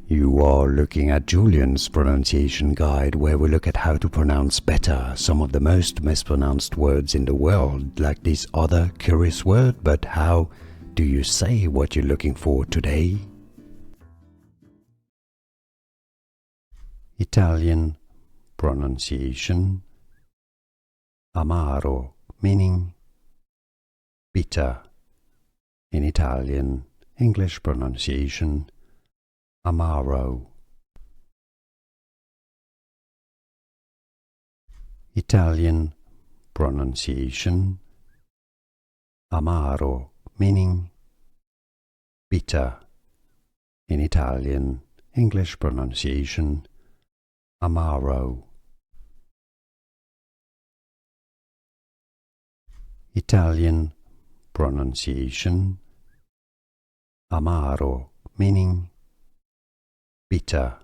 You are looking at Julian's pronunciation guide, where we look at how to pronounce better some of the most mispronounced words in the world, like this other curious word. But how do you say what you're looking for today? Italian pronunciation. Amaro, meaning bitter. In Italian, English pronunciation. Amaro. Italian pronunciation. Amaro, meaning bitter. In Italian, English pronunciation. Amaro. Italian pronunciation. Amaro, meaning bitter.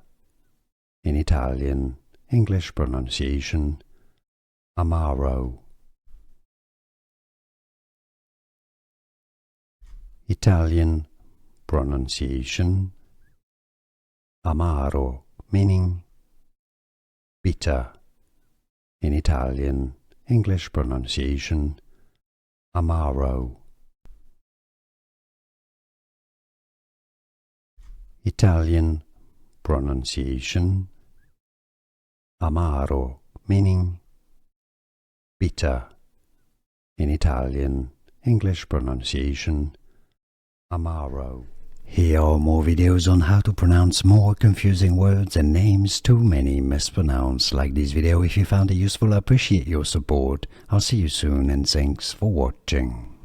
In Italian, English pronunciation. Amaro. Italian pronunciation. Amaro, meaning bitter. In Italian, English pronunciation. Amaro. Italian pronunciation. Amaro, meaning bitter. In Italian, English pronunciation. Amaro. Here are more videos on how to pronounce more confusing words and names too many mispronounced. Like this video if you found it useful. I appreciate your support. I'll see you soon and thanks for watching.